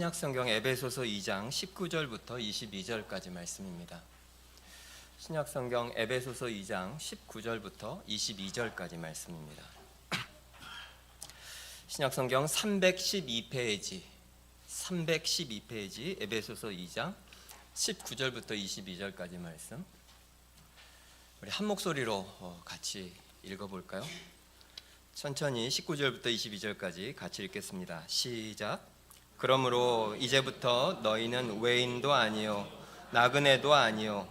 신약성경 에베소서 2장 19절부터 22절까지 말씀입니다. 신약성경 에베소서 2장 19절부터 22절까지 말씀입니다. 신약성경 312페이지 에베소서 2장 19절부터 22절까지 말씀, 우리 한 목소리로 같이 읽어볼까요? 천천히 19절부터 22절까지 같이 읽겠습니다. 시작. 그러므로 이제부터 너희는 외인도 아니요 나그네도 아니요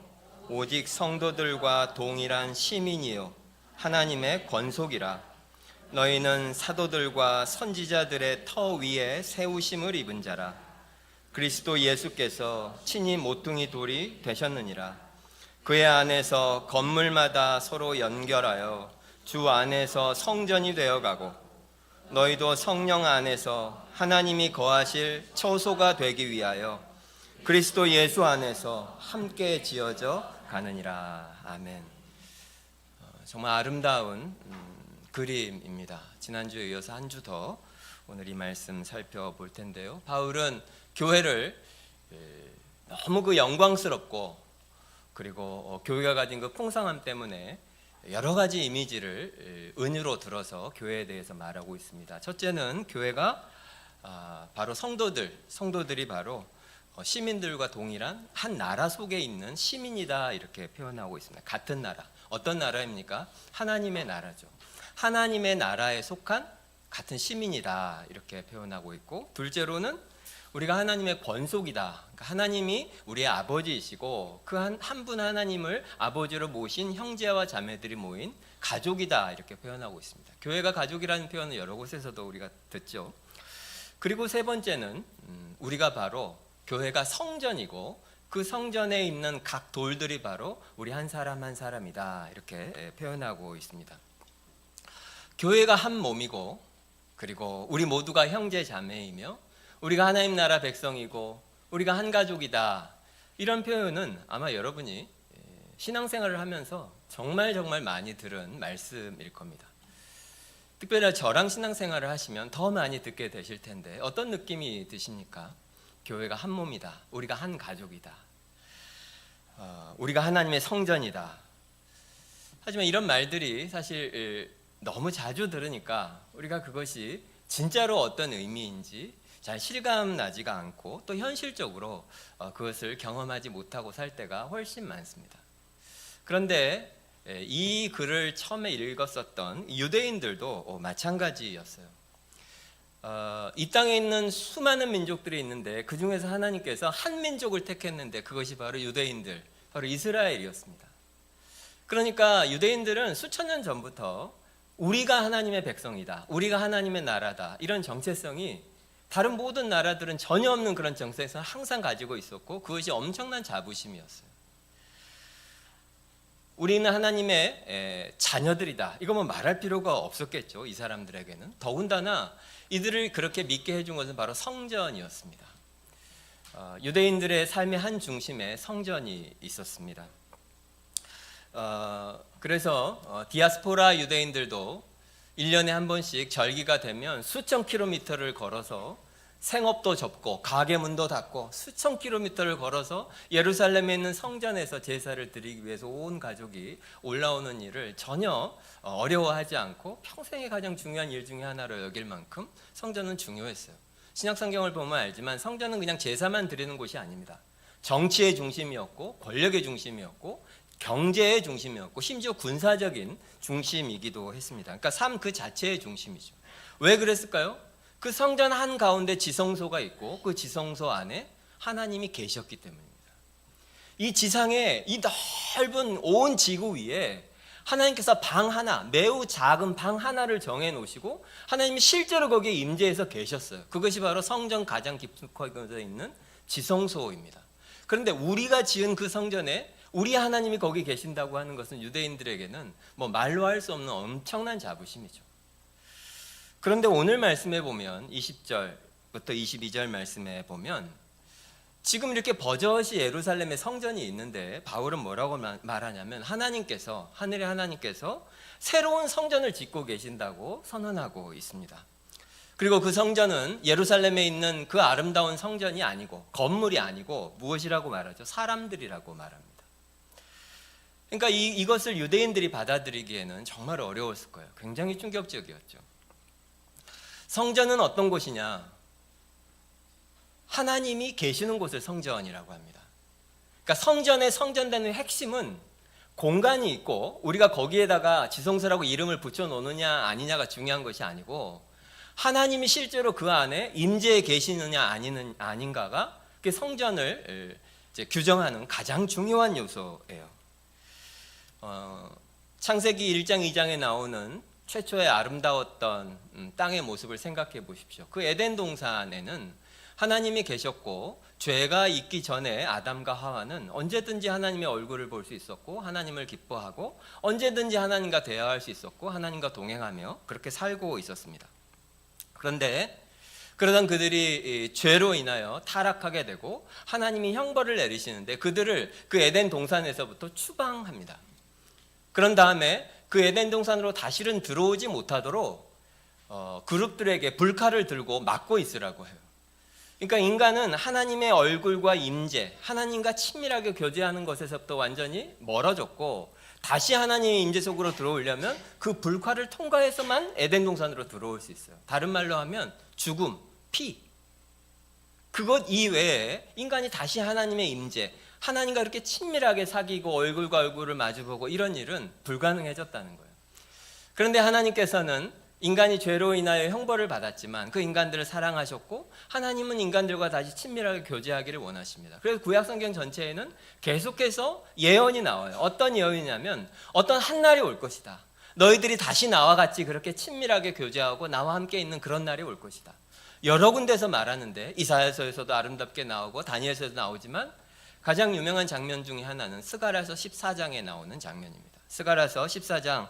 오직 성도들과 동일한 시민이요 하나님의 권속이라. 너희는 사도들과 선지자들의 터 위에 세우심을 입은 자라. 그리스도 예수께서 친히 모퉁이 돌이 되셨느니라. 그의 안에서 건물마다 서로 연결하여 주 안에서 성전이 되어가고, 너희도 성령 안에서 하나님이 거하실 처소가 되기 위하여 그리스도 예수 안에서 함께 지어져 가느니라. 아멘. 정말 아름다운 그림입니다. 지난주에 이어서 한 주 더 오늘 이 말씀 살펴볼 텐데요. 바울은 교회를 너무 영광스럽고, 그리고 교회가 가진 그 풍성함 때문에 여러 가지 이미지를 은유로 들어서 교회에 대해서 말하고 있습니다. 첫째는 교회가 바로 성도들이 바로 시민들과 동일한 한 나라 속에 있는 시민이다, 이렇게 표현하고 있습니다. 같은 나라. 어떤 나라입니까? 하나님의 나라죠. 하나님의 나라에 속한 같은 시민이다, 이렇게 표현하고 있고, 둘째로는 우리가 하나님의 권속이다. 그러니까 하나님이 우리의 아버지이시고 그 한 분 하나님을 아버지로 모신 형제와 자매들이 모인 가족이다, 이렇게 표현하고 있습니다. 교회가 가족이라는 표현은 여러 곳에서도 우리가 듣죠. 그리고 세 번째는 우리가 바로 교회가 성전이고 그 성전에 있는 각 돌들이 바로 우리 한 사람 한 사람이다, 이렇게 표현하고 있습니다. 교회가 한 몸이고, 그리고 우리 모두가 형제 자매이며 우리가 하나님 나라 백성이고 우리가 한 가족이다, 이런 표현은 아마 여러분이 신앙생활을 하면서 정말 많이 들은 말씀일 겁니다. 특별히 저랑 신앙생활을 하시면 더 많이 듣게 되실 텐데, 어떤 느낌이 드십니까? 교회가 한 몸이다, 우리가 한 가족이다, 우리가 하나님의 성전이다. 하지만 이런 말들이 사실 너무 자주 들으니까 우리가 그것이 진짜로 어떤 의미인지 잘 실감 나지가 않고, 또 현실적으로 그것을 경험하지 못하고 살 때가 훨씬 많습니다. 그런데 이 글을 처음에 읽었었던 유대인들도 마찬가지였어요. 이 땅에 있는 수많은 민족들이 있는데 그 중에서 하나님께서 한 민족을 택했는데 그것이 바로 유대인들, 바로 이스라엘이었습니다. 그러니까 유대인들은 수천 년 전부터 우리가 하나님의 백성이다, 우리가 하나님의 나라다, 이런 정체성이 다른 모든 나라들은 전혀 없는 그런 정체성을 항상 가지고 있었고, 그것이 엄청난 자부심이었어요. 우리는 하나님의 자녀들이다, 이거 뭐 말할 필요가 없었겠죠, 이 사람들에게는. 더군다나 이들을 그렇게 믿게 해준 것은 바로 성전이었습니다. 유대인들의 삶의 한 중심에 성전이 있었습니다. 그래서 디아스포라 유대인들도 1년에 한 번씩 절기가 되면 수천 킬로미터를 걸어서 생업도 접고 가게 문도 닫고 수천 킬로미터를 걸어서 예루살렘에 있는 성전에서 제사를 드리기 위해서 온 가족이 올라오는 일을 전혀 어려워하지 않고 평생의 가장 중요한 일 중에 하나로 여길 만큼 성전은 중요했어요. 신약성경을 보면 알지만 성전은 그냥 제사만 드리는 곳이 아닙니다. 정치의 중심이었고, 권력의 중심이었고, 경제의 중심이었고, 심지어 군사적인 중심이기도 했습니다. 그러니까 삶 그 자체의 중심이죠. 왜 그랬을까요? 그 성전 한가운데 지성소가 있고 그 지성소 안에 하나님이 계셨기 때문입니다. 이 지상에, 이 넓은 온 지구 위에 하나님께서 방 하나, 매우 작은 방 하나를 정해 놓으시고 하나님이 실제로 거기에 임재해서 계셨어요. 그것이 바로 성전 가장 깊숙하게 있는 지성소입니다. 그런데 우리가 지은 그 성전에 우리 하나님이 거기 계신다고 하는 것은 유대인들에게는 뭐 말로 할 수 없는 엄청난 자부심이죠. 그런데 오늘 말씀에 보면 20절부터 22절 말씀에 보면 지금 이렇게 버젓이 예루살렘에 성전이 있는데 바울은 뭐라고 말하냐면 하나님께서, 하늘의 하나님께서 새로운 성전을 짓고 계신다고 선언하고 있습니다. 그리고 그 성전은 예루살렘에 있는 그 아름다운 성전이 아니고 건물이 아니고 무엇이라고 말하죠? 사람들이라고 말합니다. 그러니까 이것을 유대인들이 받아들이기에는 정말 어려웠을 거예요. 굉장히 충격적이었죠. 성전은 어떤 곳이냐? 하나님이 계시는 곳을 성전이라고 합니다. 그러니까 성전의 성전되는 핵심은 공간이 있고 우리가 거기에다가 지성소라고 이름을 붙여놓느냐 아니냐가 중요한 것이 아니고 하나님이 실제로 그 안에 임재해 계시느냐 아닌가가 그 성전을 이제 규정하는 가장 중요한 요소예요. 창세기 1장 2장에 나오는 최초의 아름다웠던 땅의 모습을 생각해 보십시오. 그 에덴 동산에는 하나님이 계셨고 죄가 있기 전에 아담과 하와는 언제든지 하나님의 얼굴을 볼 수 있었고 하나님을 기뻐하고 언제든지 하나님과 대화할 수 있었고 하나님과 동행하며 그렇게 살고 있었습니다. 그런데 그러던 그들이 죄로 인하여 타락하게 되고 하나님이 형벌을 내리시는데 그들을 그 에덴 동산에서부터 추방합니다. 그런 다음에 그 에덴 동산으로 다시는 들어오지 못하도록 그룹들에게 불칼을 들고 막고 있으라고 해요. 그러니까 인간은 하나님의 얼굴과 임재, 하나님과 친밀하게 교제하는 것에서부터 완전히 멀어졌고 다시 하나님의 임재 속으로 들어오려면 그 불칼을 통과해서만 에덴 동산으로 들어올 수 있어요. 다른 말로 하면 죽음, 피. 그것 이외에 인간이 다시 하나님의 임재, 하나님과 이렇게 친밀하게 사귀고 얼굴과 얼굴을 마주보고 이런 일은 불가능해졌다는 거예요. 그런데 하나님께서는 인간이 죄로 인하여 형벌을 받았지만 그 인간들을 사랑하셨고 하나님은 인간들과 다시 친밀하게 교제하기를 원하십니다. 그래서 구약성경 전체에는 계속해서 예언이 나와요. 어떤 예언이냐면 어떤 한 날이 올 것이다. 너희들이 다시 나와 같이 그렇게 친밀하게 교제하고 나와 함께 있는 그런 날이 올 것이다. 여러 군데서 말하는데 이사야서에서도 아름답게 나오고 다니엘서에도 나오지만 가장 유명한 장면 중에 하나는 스가랴서 14장에 나오는 장면입니다. 스가랴서 14장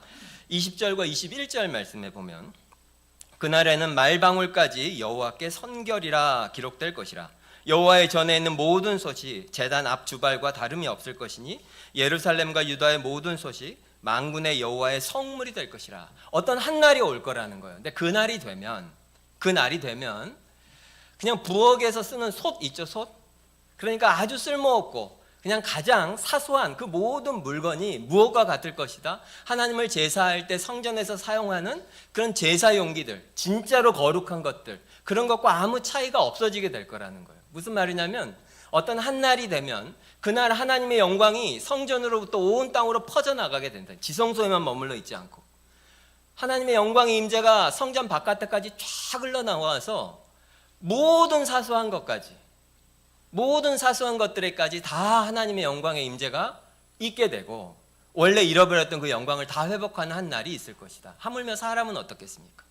20절과 21절 말씀에 보면 그날에는 말방울까지 여호와께 선결이라 기록될 것이라. 여호와의 전에 있는 모든 솥이 제단 앞 주발과 다름이 없을 것이니 예루살렘과 유다의 모든 솥이 만군의 여호와의 성물이 될 것이라. 어떤 한 날이 올 거라는 거예요. 근데 그 날이 되면 그냥 부엌에서 쓰는 솥 있죠, 솥. 그러니까 아주 쓸모없고 그냥 가장 사소한 그 모든 물건이 무엇과 같을 것이다. 하나님을 제사할 때 성전에서 사용하는 그런 제사 용기들, 진짜로 거룩한 것들, 그런 것과 아무 차이가 없어지게 될 거라는 거예요. 무슨 말이냐면 어떤 한 날이 되면 그날 하나님의 영광이 성전으로부터 온 땅으로 퍼져나가게 된다. 지성소에만 머물러 있지 않고 하나님의 영광의 임재가 성전 바깥에까지 쫙 흘러나와서 모든 사소한 것들에까지 다 하나님의 영광의 임재가 있게 되고 원래 잃어버렸던 그 영광을 다 회복하는 한 날이 있을 것이다. 하물며 사람은 어떻겠습니까?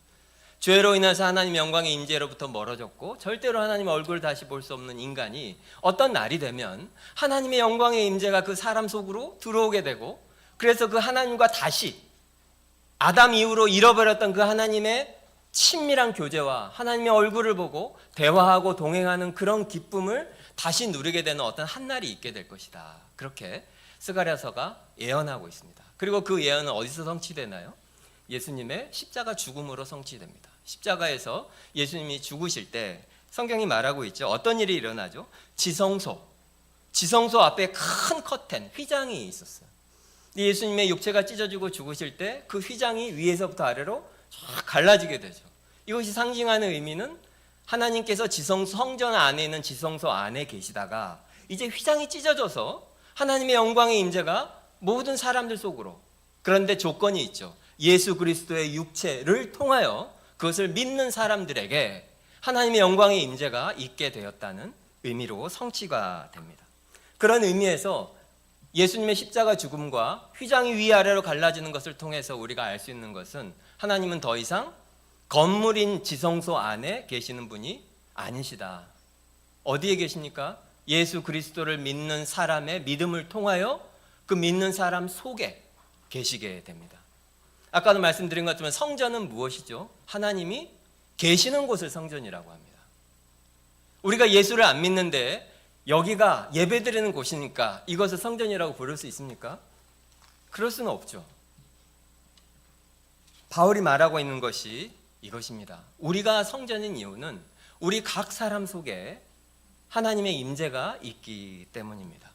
죄로 인해서 하나님의 영광의 임재로부터 멀어졌고 절대로 하나님의 얼굴을 다시 볼 수 없는 인간이 어떤 날이 되면 하나님의 영광의 임재가 그 사람 속으로 들어오게 되고 그래서 그 하나님과 다시 아담 이후로 잃어버렸던 그 하나님의 친밀한 교제와 하나님의 얼굴을 보고 대화하고 동행하는 그런 기쁨을 다시 누리게 되는 어떤 한 날이 있게 될 것이다. 그렇게 스가랴서가 예언하고 있습니다. 그리고 그 예언은 어디서 성취되나요? 예수님의 십자가 죽음으로 성취됩니다. 십자가에서 예수님이 죽으실 때 성경이 말하고 있죠. 어떤 일이 일어나죠? 지성소 앞에 큰 커튼, 휘장이 있었어요. 예수님의 육체가 찢어지고 죽으실 때 그 휘장이 위에서부터 아래로 쫙 갈라지게 되죠. 이것이 상징하는 의미는 하나님께서 성전 안에 있는 지성소 안에 계시다가 이제 휘장이 찢어져서 하나님의 영광의 임재가 모든 사람들 속으로, 그런데 조건이 있죠. 예수 그리스도의 육체를 통하여 그것을 믿는 사람들에게 하나님의 영광의 임재가 있게 되었다는 의미로 성취가 됩니다. 그런 의미에서 예수님의 십자가 죽음과 휘장이 위아래로 갈라지는 것을 통해서 우리가 알 수 있는 것은 하나님은 더 이상 건물인 지성소 안에 계시는 분이 아니시다. 어디에 계십니까? 예수 그리스도를 믿는 사람의 믿음을 통하여 그 믿는 사람 속에 계시게 됩니다. 아까도 말씀드린 것처럼 성전은 무엇이죠? 하나님이 계시는 곳을 성전이라고 합니다. 우리가 예수를 안 믿는데 여기가 예배드리는 곳이니까 이것을 성전이라고 부를 수 있습니까? 그럴 수는 없죠. 바울이 말하고 있는 것이 이것입니다. 우리가 성전인 이유는 우리 각 사람 속에 하나님의 임재가 있기 때문입니다.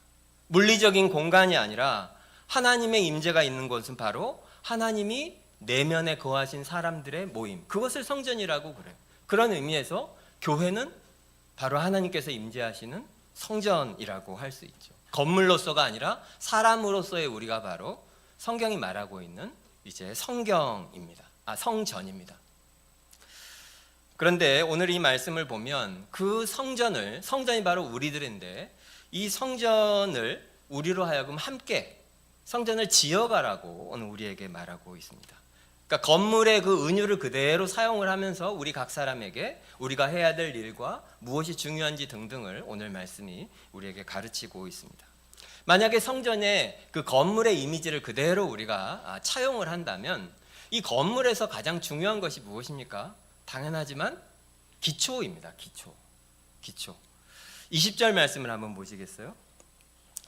물리적인 공간이 아니라 하나님의 임재가 있는 곳은 바로 하나님이 내면에 거하신 사람들의 모임, 그것을 성전이라고 그래요. 그런 의미에서 교회는 바로 하나님께서 임재하시는 성전이라고 할 수 있죠. 건물로서가 아니라 사람으로서의 우리가 바로 성경이 말하고 있는 이제 성전입니다. 그런데 오늘 이 말씀을 보면 그 성전이 바로 우리들인데 이 성전을 우리로 하여금 함께 성전을 지어가라고 오늘 우리에게 말하고 있습니다. 그러니까 건물의 그 은유를 그대로 사용을 하면서 우리 각 사람에게 우리가 해야 될 일과 무엇이 중요한지 등등을 오늘 말씀이 우리에게 가르치고 있습니다. 만약에 성전의 그 건물의 이미지를 그대로 우리가 차용을 한다면 이 건물에서 가장 중요한 것이 무엇입니까? 당연하지만 기초입니다. 기초. 20절 말씀을 한번 보시겠어요?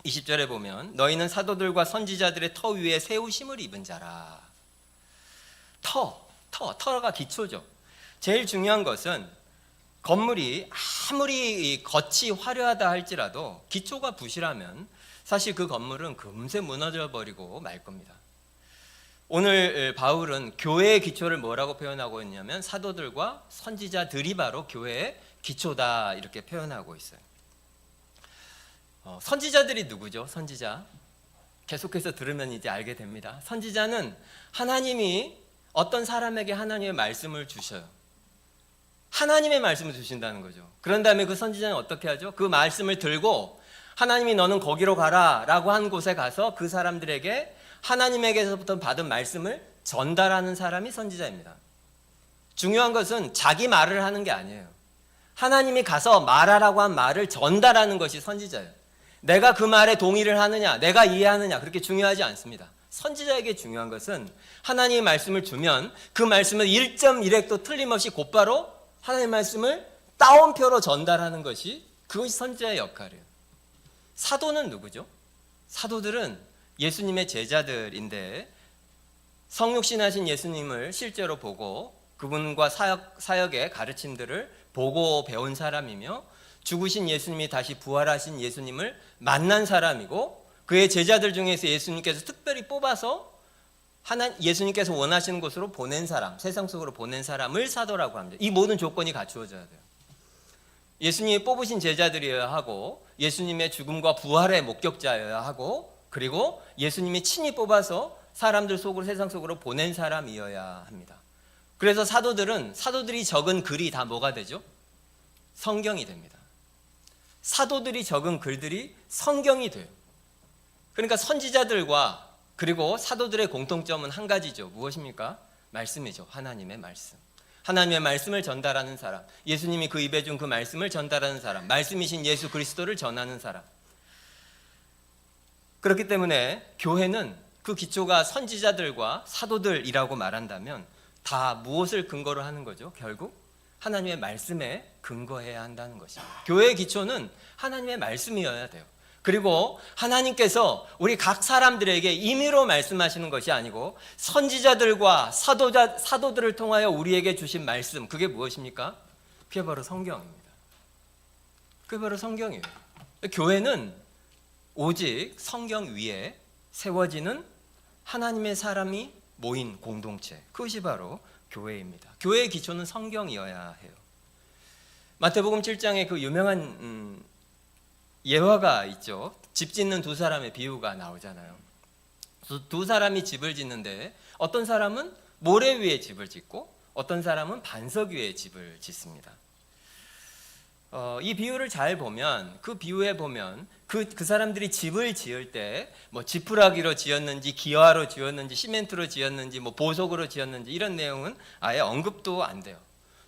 20절에 보면 너희는 사도들과 선지자들의 터 위에 새 옷임을 입은 자라. 터가 기초죠. 제일 중요한 것은 건물이 아무리 겉이 화려하다 할지라도 기초가 부실하면 사실 그 건물은 금세 무너져 버리고 말 겁니다. 오늘 바울은 교회의 기초를 뭐라고 표현하고 있냐면 사도들과 선지자들이 바로 교회의 기초다 이렇게 표현하고 있어요. 선지자들이 누구죠? 선지자 계속해서 들으면 이제 알게 됩니다. 선지자는 하나님이 어떤 사람에게 하나님의 말씀을 주셔요. 하나님의 말씀을 주신다는 거죠. 그런 다음에 그 선지자는 어떻게 하죠? 그 말씀을 들고 하나님이 너는 거기로 가라 라고 한 곳에 가서 그 사람들에게 하나님에게서부터 받은 말씀을 전달하는 사람이 선지자입니다. 중요한 것은 자기 말을 하는 게 아니에요. 하나님이 가서 말하라고 한 말을 전달하는 것이 선지자예요. 내가 그 말에 동의를 하느냐, 내가 이해하느냐 그렇게 중요하지 않습니다. 선지자에게 중요한 것은 하나님의 말씀을 주면 그 말씀을 1.1획도 틀림없이 곧바로 하나님의 말씀을 따옴표로 전달하는 것이 그것이 선지자의 역할이에요. 사도는 누구죠? 사도들은 예수님의 제자들인데 성육신하신 예수님을 실제로 보고 그분과 사역의 가르침들을 보고 배운 사람이며 죽으신 예수님이 다시 부활하신 예수님을 만난 사람이고 그의 제자들 중에서 예수님께서 특별히 뽑아서 예수님께서 원하시는 곳으로 보낸 사람, 세상 속으로 보낸 사람을 사도라고 합니다. 이 모든 조건이 갖추어져야 돼요. 예수님이 뽑으신 제자들이어야 하고 예수님의 죽음과 부활의 목격자여야 하고 그리고 예수님이 친히 뽑아서 사람들 속으로 세상 속으로 보낸 사람이어야 합니다. 그래서 사도들이 적은 글이 다 뭐가 되죠? 성경이 됩니다. 사도들이 적은 글들이 성경이 돼요. 그러니까 선지자들과 그리고 사도들의 공통점은 한 가지죠. 무엇입니까? 말씀이죠. 하나님의 말씀. 하나님의 말씀을 전달하는 사람, 예수님이 그 입에 준 그 말씀을 전달하는 사람, 말씀이신 예수 그리스도를 전하는 사람. 그렇기 때문에 교회는 그 기초가 선지자들과 사도들이라고 말한다면 다 무엇을 근거로 하는 거죠? 결국 하나님의 말씀에 근거해야 한다는 것입니다. 교회의 기초는 하나님의 말씀이어야 돼요. 그리고 하나님께서 우리 각 사람들에게 임의로 말씀하시는 것이 아니고 선지자들과 사도들을 통하여 우리에게 주신 말씀, 그게 무엇입니까? 그게 바로 성경입니다. 그게 바로 성경이에요. 교회는 오직 성경 위에 세워지는 하나님의 사람이 모인 공동체, 그것이 바로 교회입니다. 교회의 기초는 성경이어야 해요. 마태복음 7장에 그 유명한 예화가 있죠. 집 짓는 두 사람의 비유가 나오잖아요. 두 사람이 집을 짓는데 어떤 사람은 모래 위에 집을 짓고 어떤 사람은 반석 위에 집을 짓습니다. 이 비유를 잘 보면 그 비유에 보면 그 사람들이 집을 지을 때 뭐 지푸라기로 지었는지 기와로 지었는지 시멘트로 지었는지 뭐 보석으로 지었는지 이런 내용은 아예 언급도 안 돼요.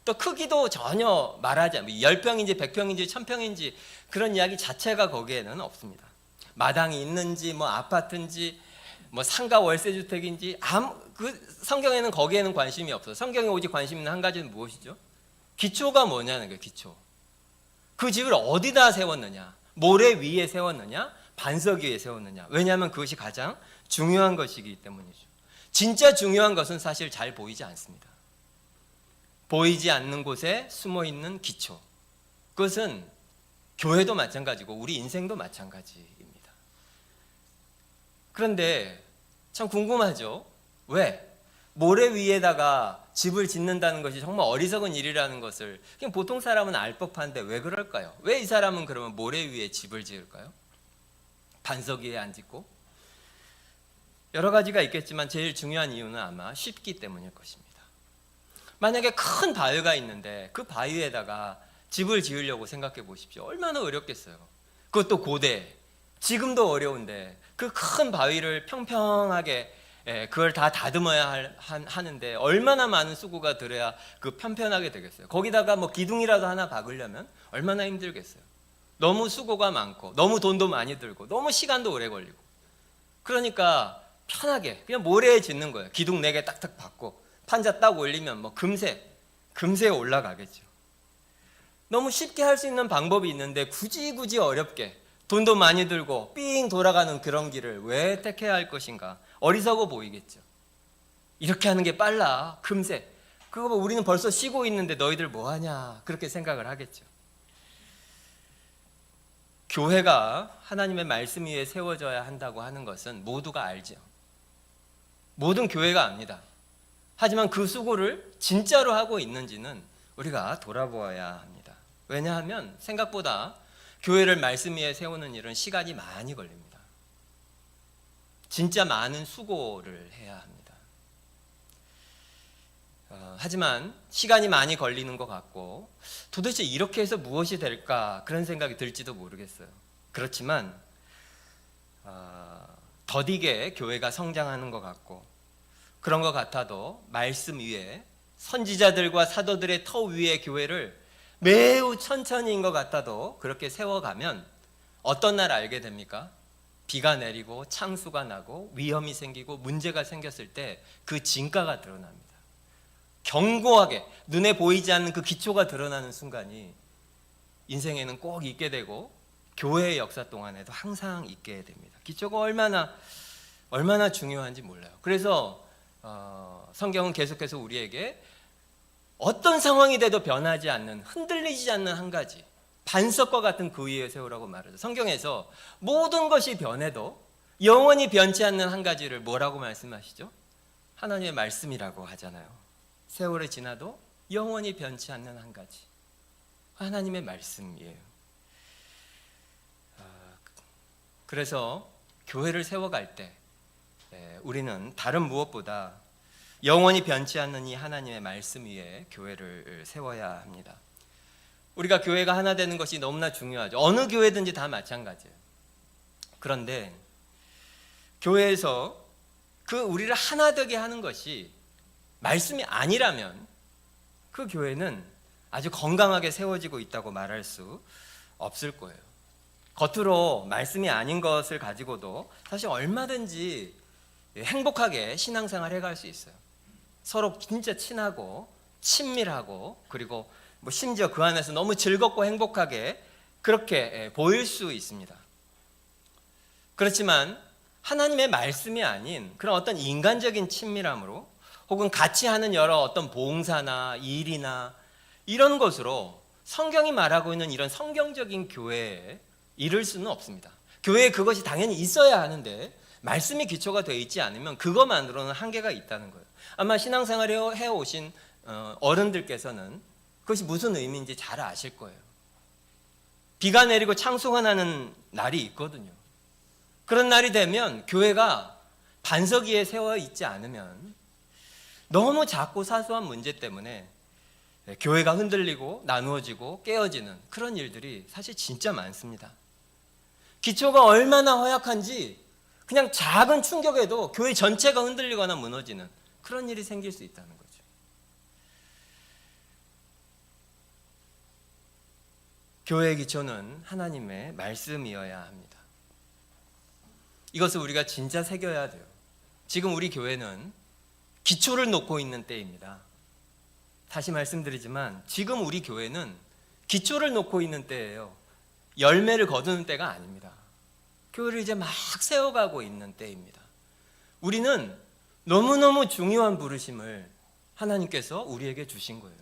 또 크기도 전혀 말하지 않아요. 10평인지 100평인지 1000평인지 그런 이야기 자체가 거기에는 없습니다. 마당이 있는지 뭐 아파트인지 뭐 상가 월세주택인지 그 성경에는 거기에는 관심이 없어요. 성경에 오직 관심 있는 한 가지는 무엇이죠? 기초가 뭐냐는 거예요. 기초. 그 집을 어디다 세웠느냐? 모래 위에 세웠느냐? 반석 위에 세웠느냐? 왜냐하면 그것이 가장 중요한 것이기 때문이죠. 진짜 중요한 것은 사실 잘 보이지 않습니다. 보이지 않는 곳에 숨어 있는 기초. 그것은 교회도 마찬가지고 우리 인생도 마찬가지입니다. 그런데 참 궁금하죠? 왜? 모래 위에다가 집을 짓는다는 것이 정말 어리석은 일이라는 것을 그냥 보통 사람은 알 법한데 왜 그럴까요? 왜 이 사람은 그러면 모래 위에 집을 지을까요? 반석 위에 안 짓고? 여러 가지가 있겠지만 제일 중요한 이유는 아마 쉽기 때문일 것입니다. 만약에 큰 바위가 있는데 그 바위에다가 집을 지으려고 생각해 보십시오. 얼마나 어렵겠어요. 그것도 고대, 지금도 어려운데 그 큰 바위를 평평하게 그걸 다 다듬어야 하는데 얼마나 많은 수고가 들어야 그 편편하게 되겠어요. 거기다가 뭐 기둥이라도 하나 박으려면 얼마나 힘들겠어요. 너무 수고가 많고 너무 돈도 많이 들고 너무 시간도 오래 걸리고. 그러니까 편하게 그냥 모래에 짓는 거예요. 기둥 4개 딱딱 박고 판자 딱 올리면 뭐 금세 올라가겠죠. 너무 쉽게 할 수 있는 방법이 있는데 굳이 어렵게 돈도 많이 들고 삥 돌아가는 그런 길을 왜 택해야 할 것인가? 어리석어 보이겠죠. 이렇게 하는 게 빨라, 금세. 그거 뭐 우리는 벌써 쉬고 있는데 너희들 뭐 하냐? 그렇게 생각을 하겠죠. 교회가 하나님의 말씀 위에 세워져야 한다고 하는 것은 모두가 알죠. 모든 교회가 압니다. 하지만 그 수고를 진짜로 하고 있는지는 우리가 돌아보아야 합니다. 왜냐하면 생각보다 교회를 말씀 위에 세우는 일은 시간이 많이 걸립니다. 진짜 많은 수고를 해야 합니다. 하지만 시간이 많이 걸리는 것 같고 도대체 이렇게 해서 무엇이 될까 그런 생각이 들지도 모르겠어요. 그렇지만 더디게 교회가 성장하는 것 같고 그런 것 같아도 말씀 위에 선지자들과 사도들의 터 위에 교회를 매우 천천히인 것 같아도 그렇게 세워가면 어떤 날 알게 됩니까? 비가 내리고 창수가 나고 위험이 생기고 문제가 생겼을 때 그 진가가 드러납니다. 견고하게 눈에 보이지 않는 그 기초가 드러나는 순간이 인생에는 꼭 있게 되고 교회의 역사 동안에도 항상 있게 됩니다. 기초가 얼마나 중요한지 몰라요. 그래서 성경은 계속해서 우리에게 어떤 상황이 돼도 변하지 않는, 흔들리지 않는 한 가지, 반석과 같은 그 위에 세우라고 말하죠. 성경에서 모든 것이 변해도 영원히 변치 않는 한 가지를 뭐라고 말씀하시죠? 하나님의 말씀이라고 하잖아요. 세월이 지나도 영원히 변치 않는 한 가지, 하나님의 말씀이에요. 그래서 교회를 세워갈 때 우리는 다른 무엇보다 영원히 변치 않는 이 하나님의 말씀 위에 교회를 세워야 합니다. 우리가 교회가 하나 되는 것이 너무나 중요하죠. 어느 교회든지 다 마찬가지예요. 그런데 교회에서 그 우리를 하나 되게 하는 것이 말씀이 아니라면 그 교회는 아주 건강하게 세워지고 있다고 말할 수 없을 거예요. 겉으로 말씀이 아닌 것을 가지고도 사실 얼마든지 행복하게 신앙생활 해갈 수 있어요. 서로 진짜 친하고 친밀하고 그리고 뭐 심지어 그 안에서 너무 즐겁고 행복하게 그렇게 보일 수 있습니다. 그렇지만 하나님의 말씀이 아닌 그런 어떤 인간적인 친밀함으로 혹은 같이 하는 여러 어떤 봉사나 일이나 이런 것으로 성경이 말하고 있는 이런 성경적인 교회에 이룰 수는 없습니다. 교회에 그것이 당연히 있어야 하는데 말씀이 기초가 되어 있지 않으면 그것만으로는 한계가 있다는 거예요. 아마 신앙생활을 해오신 어른들께서는 그것이 무슨 의미인지 잘 아실 거예요. 비가 내리고 창수가 나는 날이 있거든요. 그런 날이 되면 교회가 반석 위에 세워 있지 않으면 너무 작고 사소한 문제 때문에 교회가 흔들리고 나누어지고 깨어지는 그런 일들이 사실 진짜 많습니다. 기초가 얼마나 허약한지 그냥 작은 충격에도 교회 전체가 흔들리거나 무너지는 그런 일이 생길 수 있다는 거죠. 교회의 기초는 하나님의 말씀이어야 합니다. 이것을 우리가 진짜 새겨야 돼요. 지금 우리 교회는 기초를 놓고 있는 때입니다. 다시 말씀드리지만 지금 우리 교회는 기초를 놓고 있는 때예요. 열매를 거두는 때가 아닙니다. 교회를 이제 막 세워가고 있는 때입니다. 우리는 너무너무 중요한 부르심을 하나님께서 우리에게 주신 거예요.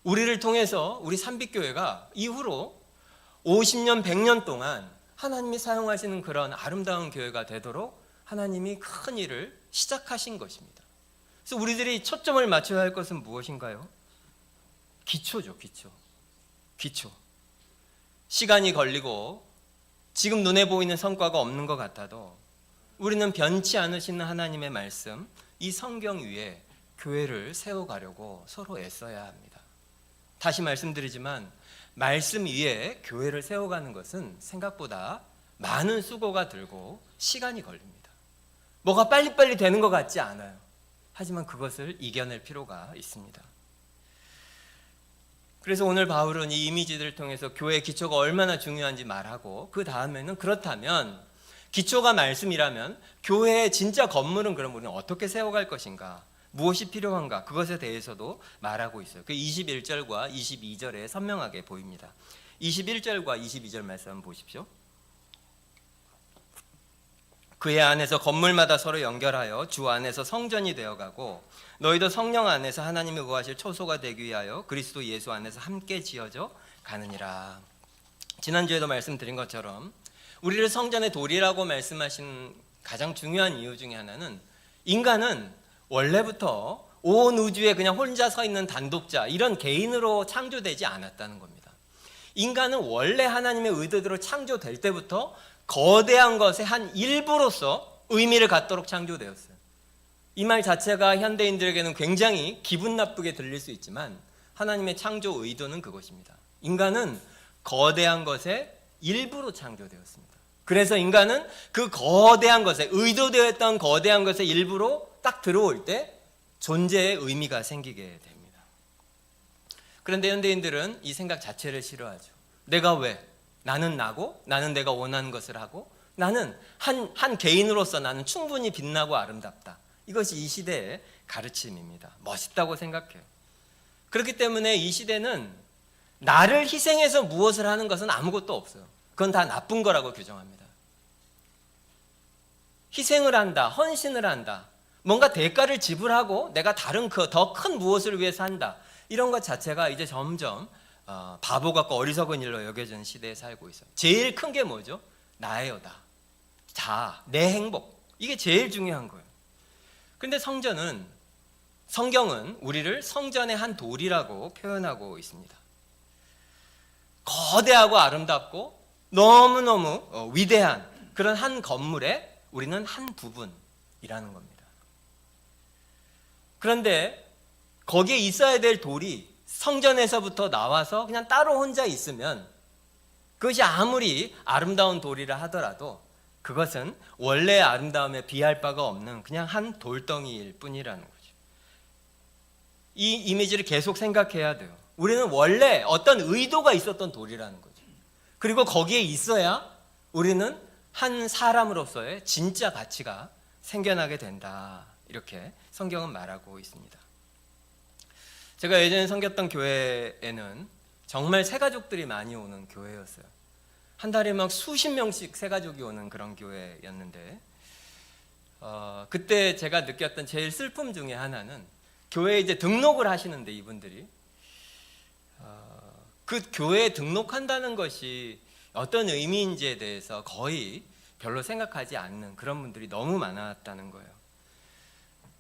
우리를 통해서 우리 삼빛교회가 이후로 50년, 100년 동안 하나님이 사용하시는 그런 아름다운 교회가 되도록 하나님이 큰 일을 시작하신 것입니다. 그래서 우리들이 초점을 맞춰야 할 것은 무엇인가요? 기초죠, 기초. 시간이 걸리고 지금 눈에 보이는 성과가 없는 것 같아도 우리는 변치 않으시는 하나님의 말씀, 이 성경 위에 교회를 세워가려고 서로 애써야 합니다. 다시 말씀드리지만 말씀 위에 교회를 세워가는 것은 생각보다 많은 수고가 들고 시간이 걸립니다. 뭐가 빨리빨리 되는 것 같지 않아요. 하지만 그것을 이겨낼 필요가 있습니다. 그래서 오늘 바울은 이 이미지들을 통해서 교회의 기초가 얼마나 중요한지 말하고, 그 다음에는 그렇다면 기초가 말씀이라면 교회의 진짜 건물은 그럼 우리는 어떻게 세워갈 것인가, 무엇이 필요한가, 그것에 대해서도 말하고 있어요. 그 21절과 22절에 선명하게 보입니다. 21절과 22절 말씀 한번 보십시오. 그의 안에서 건물마다 서로 연결하여 주 안에서 성전이 되어가고 너희도 성령 안에서 하나님이 거하실 초소가 되기 위하여 그리스도 예수 안에서 함께 지어져 가느니라. 지난주에도 말씀드린 것처럼 우리를 성전의 돌이라고 말씀하신 가장 중요한 이유 중에 하나는, 인간은 원래부터 온 우주에 그냥 혼자 서 있는 단독자, 이런 개인으로 창조되지 않았다는 겁니다. 인간은 원래 하나님의 의도대로 창조될 때부터 거대한 것의 한 일부로서 의미를 갖도록 창조되었어요. 이 말 자체가 현대인들에게는 굉장히 기분 나쁘게 들릴 수 있지만 하나님의 창조 의도는 그것입니다. 인간은 거대한 것의 일부로 창조되었습니다. 그래서 인간은 그 거대한 것에, 의도되어 있던 거대한 것의 일부로 딱 들어올 때 존재의 의미가 생기게 됩니다. 그런데 현대인들은 이 생각 자체를 싫어하죠. 내가 왜? 나는 나고, 나는 내가 원하는 것을 하고, 나는 한 개인으로서 나는 충분히 빛나고 아름답다. 이것이 이 시대의 가르침입니다. 멋있다고 생각해요. 그렇기 때문에 이 시대는 나를 희생해서 무엇을 하는 것은 아무것도 없어요. 그건 다 나쁜 거라고 규정합니다. 희생을 한다, 헌신을 한다, 뭔가 대가를 지불하고 내가 다른 더 큰 무엇을 위해서 한다, 이런 것 자체가 이제 점점 바보 같고 어리석은 일로 여겨지는 시대에 살고 있어요. 제일 큰 게 뭐죠? 나예요, 나. 자, 내 행복. 이게 제일 중요한 거예요. 근데 성경은 우리를 성전의 한 돌이라고 표현하고 있습니다. 거대하고 아름답고 너무너무 위대한 그런 한 건물에 우리는 한 부분이라는 겁니다. 그런데 거기에 있어야 될 돌이 성전에서부터 나와서 그냥 따로 혼자 있으면 그것이 아무리 아름다운 돌이라 하더라도 그것은 원래의 아름다움에 비할 바가 없는 그냥 한 돌덩이일 뿐이라는 거죠. 이 이미지를 계속 생각해야 돼요. 우리는 원래 어떤 의도가 있었던 돌이라는 거죠. 그리고 거기에 있어야 우리는 한 사람으로서의 진짜 가치가 생겨나게 된다. 이렇게 성경은 말하고 있습니다. 제가 예전에 섬겼던 교회에는 정말 새가족들이 많이 오는 교회였어요. 한 달에 막 수십 명씩 새가족이 오는 그런 교회였는데, 그때 제가 느꼈던 제일 슬픔 중에 하나는, 교회에 이제 등록을 하시는데 이분들이 그 교회에 등록한다는 것이 어떤 의미인지에 대해서 거의 별로 생각하지 않는 그런 분들이 너무 많았다는 거예요.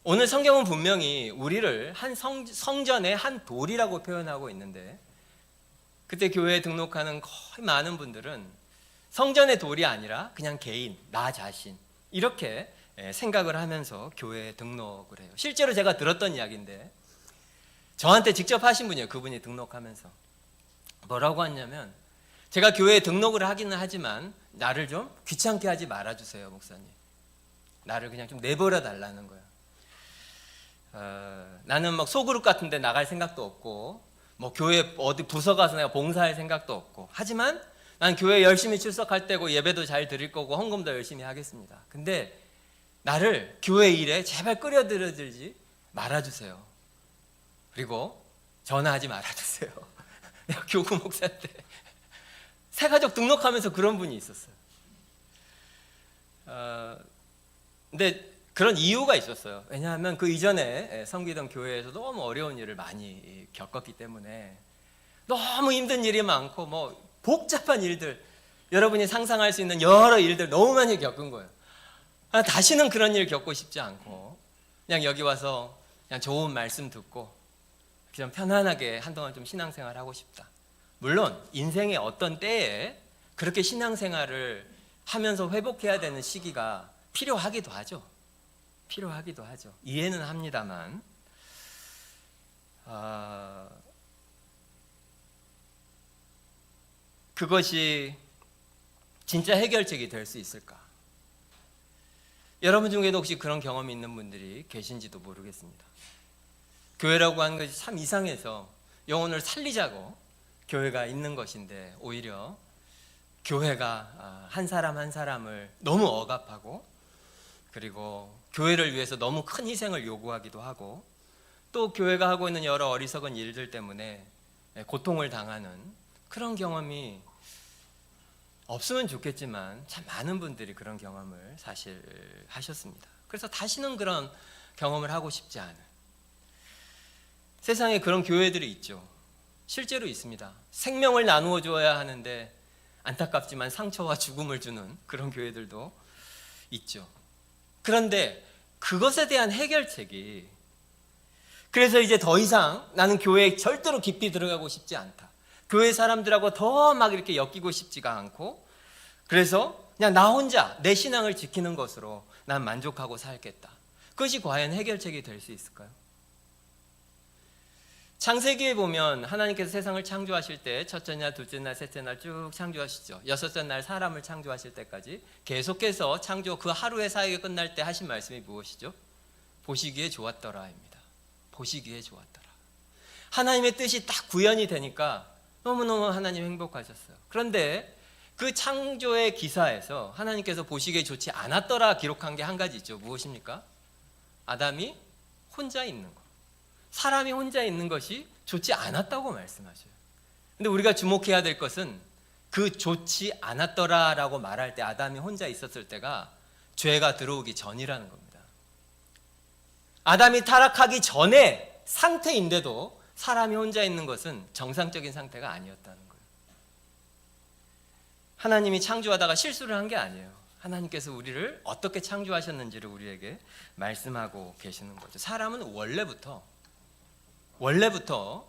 오늘 성경은 분명히 우리를 한 성전의 한 돌이라고 표현하고 있는데, 그때 교회에 등록하는 거의 많은 분들은 성전의 돌이 아니라 그냥 개인, 나 자신, 이렇게 생각을 하면서 교회에 등록을 해요. 실제로 제가 들었던 이야기인데, 저한테 직접 하신 분이에요. 그분이 등록하면서 뭐라고 하냐면, 제가 교회에 등록을 하기는 하지만 나를 좀 귀찮게 하지 말아주세요, 목사님. 나를 그냥 좀 내버려 달라는 거예요. 나는 막 소그룹 같은 데 나갈 생각도 없고, 뭐 교회 어디 부서 가서 내가 봉사할 생각도 없고, 하지만 난 교회 열심히 출석할 때고 예배도 잘 드릴 거고 헌금도 열심히 하겠습니다. 근데 나를 교회 일에 제발 끌어들이지 말아주세요. 그리고 전화하지 말아주세요. 내가 교구 목사인데 새가족 등록하면서 그런 분이 있었어요. 근데 그런 이유가 있었어요. 왜냐하면 그 이전에 섬기던 교회에서 너무 어려운 일을 많이 겪었기 때문에 너무 힘든 일이 많고 뭐 복잡한 일들, 여러분이 상상할 수 있는 여러 일들 너무 많이 겪은 거예요. 다시는 그런 일 겪고 싶지 않고 그냥 여기 와서 그냥 좋은 말씀 듣고 그냥 편안하게 한동안 좀 신앙생활 하고 싶다. 물론 인생의 어떤 때에 그렇게 신앙생활을 하면서 회복해야 되는 시기가 필요하기도 하죠. 필요하기도 하죠. 이해는 합니다만 그것이 진짜 해결책이 될 수 있을까? 여러분 중에도 혹시 그런 경험이 있는 분들이 계신지도 모르겠습니다. 교회라고 하는 것이 참 이상해서 영혼을 살리자고 교회가 있는 것인데 오히려 교회가 한 사람 한 사람을 너무 억압하고 그리고 교회를 위해서 너무 큰 희생을 요구하기도 하고 또 교회가 하고 있는 여러 어리석은 일들 때문에 고통을 당하는 그런 경험이 없으면 좋겠지만 참 많은 분들이 그런 경험을 사실 하셨습니다. 그래서 다시는 그런 경험을 하고 싶지 않은 세상에 그런 교회들이 있죠. 실제로 있습니다. 생명을 나누어 줘야 하는데 안타깝지만 상처와 죽음을 주는 그런 교회들도 있죠. 그런데 그것에 대한 해결책이 그래서 이제 더 이상 나는 교회에 절대로 깊이 들어가고 싶지 않다. 교회 사람들하고 더 막 이렇게 엮이고 싶지가 않고 그래서 그냥 나 혼자 내 신앙을 지키는 것으로 난 만족하고 살겠다. 그것이 과연 해결책이 될 수 있을까요? 창세기에 보면 하나님께서 세상을 창조하실 때 첫째 날, 둘째 날, 셋째 날 쭉 창조하시죠. 여섯째 날 사람을 창조하실 때까지 계속해서 창조 그 하루의 사역이 끝날 때 하신 말씀이 무엇이죠? 보시기에 좋았더라입니다. 보시기에 좋았더라. 하나님의 뜻이 딱 구현이 되니까 너무너무 하나님 행복하셨어요. 그런데 그 창조의 기사에서 하나님께서 보시기에 좋지 않았더라 기록한 게 한 가지 있죠. 무엇입니까? 아담이 혼자 있는 것. 사람이 혼자 있는 것이 좋지 않았다고 말씀하셔요. 근데 우리가 주목해야 될 것은 그 좋지 않았더라라고 말할 때 아담이 혼자 있었을 때가 죄가 들어오기 전이라는 겁니다. 아담이 타락하기 전에 상태인데도 사람이 혼자 있는 것은 정상적인 상태가 아니었다는 거예요. 하나님이 창조하다가 실수를 한 게 아니에요. 하나님께서 우리를 어떻게 창조하셨는지를 우리에게 말씀하고 계시는 거죠. 사람은 원래부터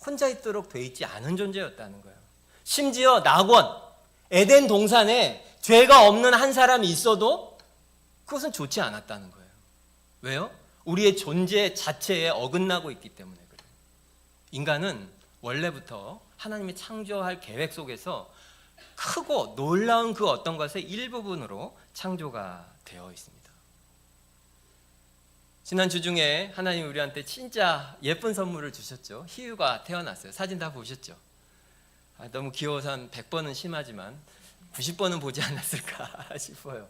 혼자 있도록 돼 있지 않은 존재였다는 거예요. 심지어 낙원, 에덴 동산에 죄가 없는 한 사람이 있어도 그것은 좋지 않았다는 거예요. 왜요? 우리의 존재 자체에 어긋나고 있기 때문에 그래요. 인간은 원래부터 하나님이 창조할 계획 속에서 크고 놀라운 그 어떤 것의 일부분으로 창조가 되어 있습니다. 지난 주 중에 하나님 우리한테 진짜 예쁜 선물을 주셨죠. 희유가 태어났어요. 사진 다 보셨죠? 너무 귀여워서 한 100번은 심하지만 90번은 보지 않았을까 싶어요.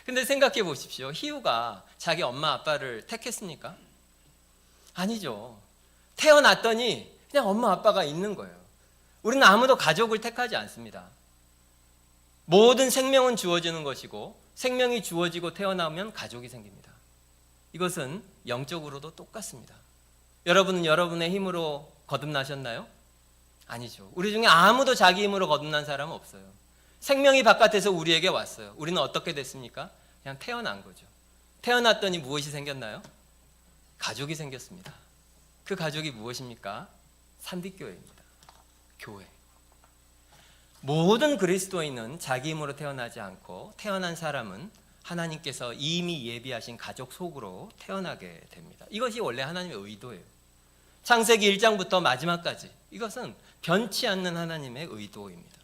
근데 생각해 보십시오. 희유가 자기 엄마 아빠를 택했습니까? 아니죠. 태어났더니 그냥 엄마 아빠가 있는 거예요. 우리는 아무도 가족을 택하지 않습니다. 모든 생명은 주어지는 것이고 생명이 주어지고 태어나면 가족이 생깁니다. 이것은 영적으로도 똑같습니다. 여러분은 여러분의 힘으로 거듭나셨나요? 아니죠. 우리 중에 아무도 자기 힘으로 거듭난 사람은 없어요. 생명이 바깥에서 우리에게 왔어요. 우리는 어떻게 됐습니까? 그냥 태어난 거죠. 태어났더니 무엇이 생겼나요? 가족이 생겼습니다. 그 가족이 무엇입니까? 산디교회입니다. 교회. 모든 그리스도인은 자기 힘으로 태어나지 않고 태어난 사람은 하나님께서 이미 예비하신 가족 속으로 태어나게 됩니다. 이것이 원래 하나님의 의도예요. 창세기 1장부터 마지막까지 이것은 변치 않는 하나님의 의도입니다.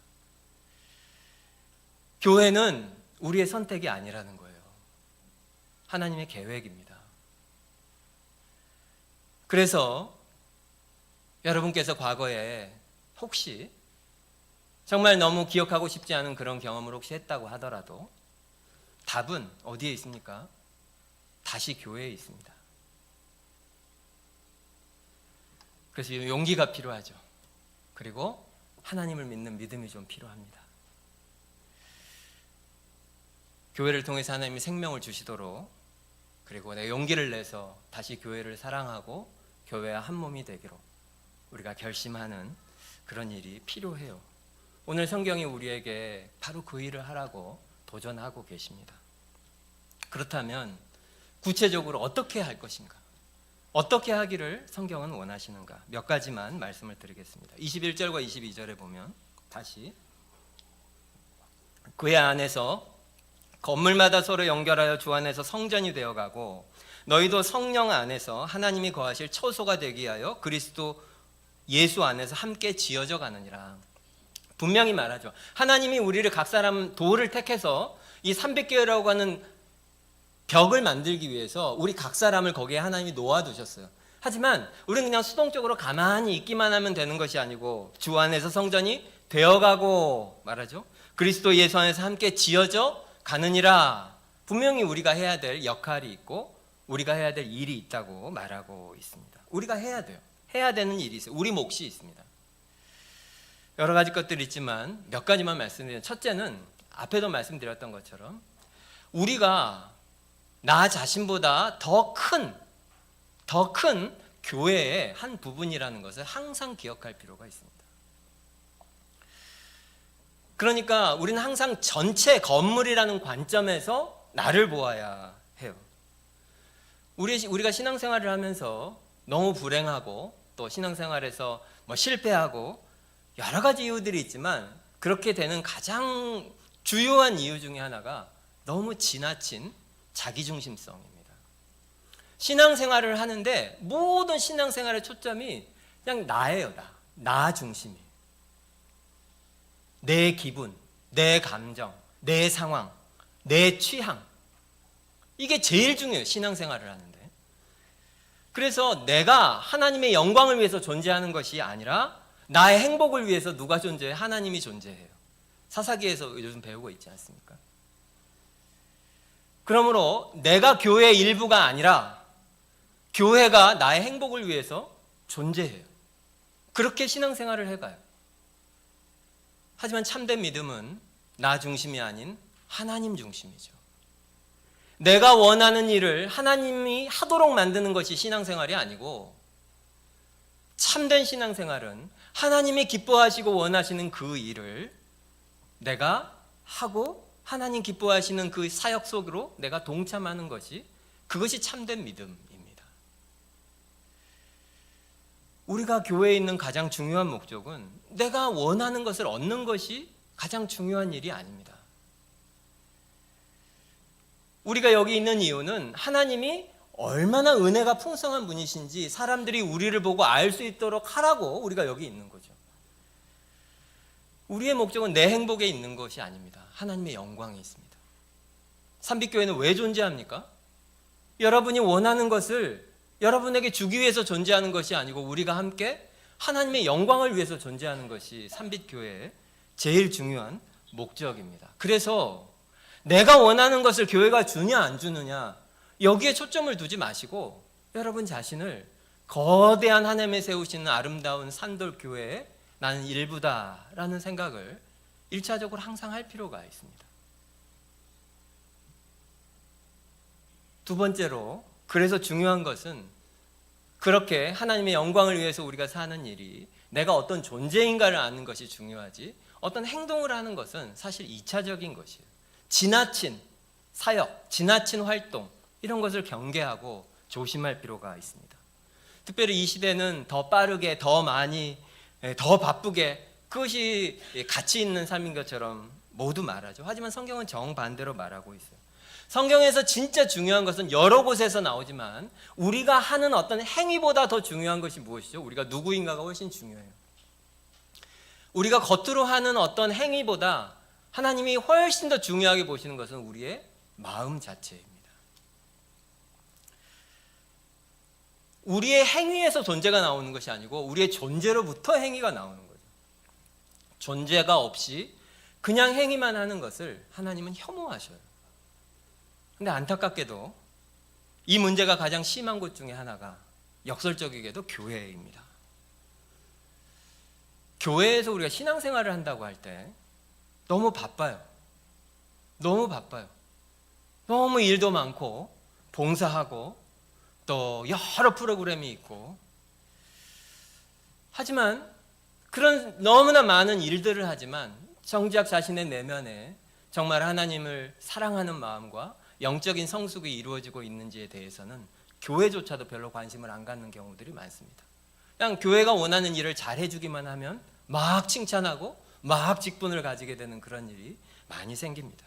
교회는 우리의 선택이 아니라는 거예요. 하나님의 계획입니다. 그래서 여러분께서 과거에 혹시 정말 너무 기억하고 싶지 않은 그런 경험을 혹시 했다고 하더라도 답은 어디에 있습니까? 다시 교회에 있습니다. 그래서 용기가 필요하죠. 그리고 하나님을 믿는 믿음이 좀 필요합니다. 교회를 통해서 하나님이 생명을 주시도록, 그리고 내가 용기를 내서 다시 교회를 사랑하고 교회와 한 몸이 되기로 우리가 결심하는 그런 일이 필요해요. 오늘 성경이 우리에게 바로 그 일을 하라고 도전하고 계십니다. 그렇다면 구체적으로 어떻게 할 것인가? 어떻게 하기를 성경은 원하시는가? 몇 가지만 말씀을 드리겠습니다. 21절과 22절에 보면 다시 그의 안에서 건물마다 서로 연결하여 주 안에서 성전이 되어가고 너희도 성령 안에서 하나님이 거하실 처소가 되기 위하여 그리스도 예수 안에서 함께 지어져 가느니라. 분명히 말하죠. 하나님이 우리를 각 사람 도를 택해서 이 300개라고 하는 벽을 만들기 위해서 우리 각 사람을 거기에 하나님이 놓아두셨어요. 하지만 우리는 그냥 수동적으로 가만히 있기만 하면 되는 것이 아니고 주 안에서 성전이 되어가고 말하죠. 그리스도 예수 안에서 함께 지어져 가느니라. 분명히 우리가 해야 될 역할이 있고 우리가 해야 될 일이 있다고 말하고 있습니다. 우리가 해야 돼요. 해야 되는 일이 있어요. 우리 몫이 있습니다. 여러 가지 것들이 있지만 몇 가지만 말씀드리면, 첫째는 앞에도 말씀드렸던 것처럼 우리가 나 자신보다 더 큰 교회의 한 부분이라는 것을 항상 기억할 필요가 있습니다. 그러니까 우리는 항상 전체 건물이라는 관점에서 나를 보아야 해요. 우리가 신앙생활을 하면서 너무 불행하고 또 신앙생활에서 실패하고 여러 가지 이유들이 있지만, 그렇게 되는 가장 주요한 이유 중에 하나가 너무 지나친 자기중심성입니다. 신앙생활을 하는데 모든 신앙생활의 초점이 그냥 나예요. 나 중심이에요. 내 기분, 내 감정, 내 상황, 내 취향, 이게 제일 중요해요. 신앙생활을 하는데. 그래서 내가 하나님의 영광을 위해서 존재하는 것이 아니라 나의 행복을 위해서 누가 존재해? 하나님이 존재해요. 사사기에서 요즘 배우고 있지 않습니까? 그러므로 내가 교회의 일부가 아니라 교회가 나의 행복을 위해서 존재해요. 그렇게 신앙생활을 해가요. 하지만 참된 믿음은 나 중심이 아닌 하나님 중심이죠. 내가 원하는 일을 하나님이 하도록 만드는 것이 신앙생활이 아니고, 참된 신앙생활은 하나님이 기뻐하시고 원하시는 그 일을 내가 하고 하나님 기뻐하시는 그 사역 속으로 내가 동참하는 것이, 그것이 참된 믿음입니다. 우리가 교회에 있는 가장 중요한 목적은 내가 원하는 것을 얻는 것이 가장 중요한 일이 아닙니다. 우리가 여기 있는 이유는 하나님이 얼마나 은혜가 풍성한 분이신지 사람들이 우리를 보고 알 수 있도록 하라고 우리가 여기 있는 거죠. 우리의 목적은 내 행복에 있는 것이 아닙니다. 하나님의 영광이 있습니다. 삼빛교회는 왜 존재합니까? 여러분이 원하는 것을 여러분에게 주기 위해서 존재하는 것이 아니고 우리가 함께 하나님의 영광을 위해서 존재하는 것이 삼빛교회의 제일 중요한 목적입니다. 그래서 내가 원하는 것을 교회가 주냐 안 주느냐 여기에 초점을 두지 마시고 여러분 자신을 거대한 하나님이 세우시는 아름다운 산돌교회에 나는 일부다라는 생각을 1차적으로 항상 할 필요가 있습니다. 두 번째로, 그래서 중요한 것은 그렇게 하나님의 영광을 위해서 우리가 사는 일이 내가 어떤 존재인가를 아는 것이 중요하지, 어떤 행동을 하는 것은 사실 2차적인 것이에요. 지나친 사역, 지나친 활동, 이런 것을 경계하고 조심할 필요가 있습니다. 특별히 이 시대는 더 빠르게, 더 많이, 더 바쁘게, 그것이 가치 있는 삶인 것처럼 모두 말하죠. 하지만 성경은 정반대로 말하고 있어요. 성경에서 진짜 중요한 것은 여러 곳에서 나오지만 우리가 하는 어떤 행위보다 더 중요한 것이 무엇이죠? 우리가 누구인가가 훨씬 중요해요. 우리가 겉으로 하는 어떤 행위보다 하나님이 훨씬 더 중요하게 보시는 것은 우리의 마음 자체입니다. 우리의 행위에서 존재가 나오는 것이 아니고 우리의 존재로부터 행위가 나오는 거죠. 존재가 없이 그냥 행위만 하는 것을 하나님은 혐오하셔요. 근데 안타깝게도 이 문제가 가장 심한 곳 중에 하나가 역설적이게도 교회입니다. 교회에서 우리가 신앙생활을 한다고 할 때 너무 바빠요. 너무 바빠요. 너무 일도 많고 봉사하고 또 여러 프로그램이 있고, 하지만 그런 너무나 많은 일들을 하지만 정작 자신의 내면에 정말 하나님을 사랑하는 마음과 영적인 성숙이 이루어지고 있는지에 대해서는 교회조차도 별로 관심을 안 갖는 경우들이 많습니다. 그냥 교회가 원하는 일을 잘 해주기만 하면 막 칭찬하고 막 직분을 가지게 되는 그런 일이 많이 생깁니다.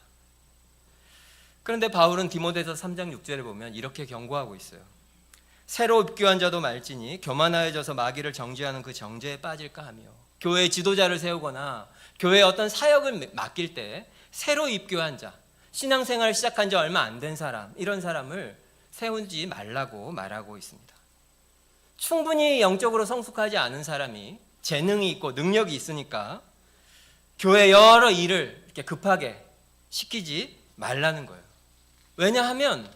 그런데 바울은 디모데서 3장 6절에 보면 이렇게 경고하고 있어요. 새로 입교한 자도 말지니 교만하여져서 마귀를 정죄하는 그 정죄에 빠질까 하며, 교회 지도자를 세우거나 교회에 어떤 사역을 맡길 때 새로 입교한 자, 신앙생활을 시작한 지 얼마 안 된 사람, 이런 사람을 세우지 말라고 말하고 있습니다. 충분히 영적으로 성숙하지 않은 사람이 재능이 있고 능력이 있으니까 교회 여러 일을 이렇게 급하게 시키지 말라는 거예요. 왜냐하면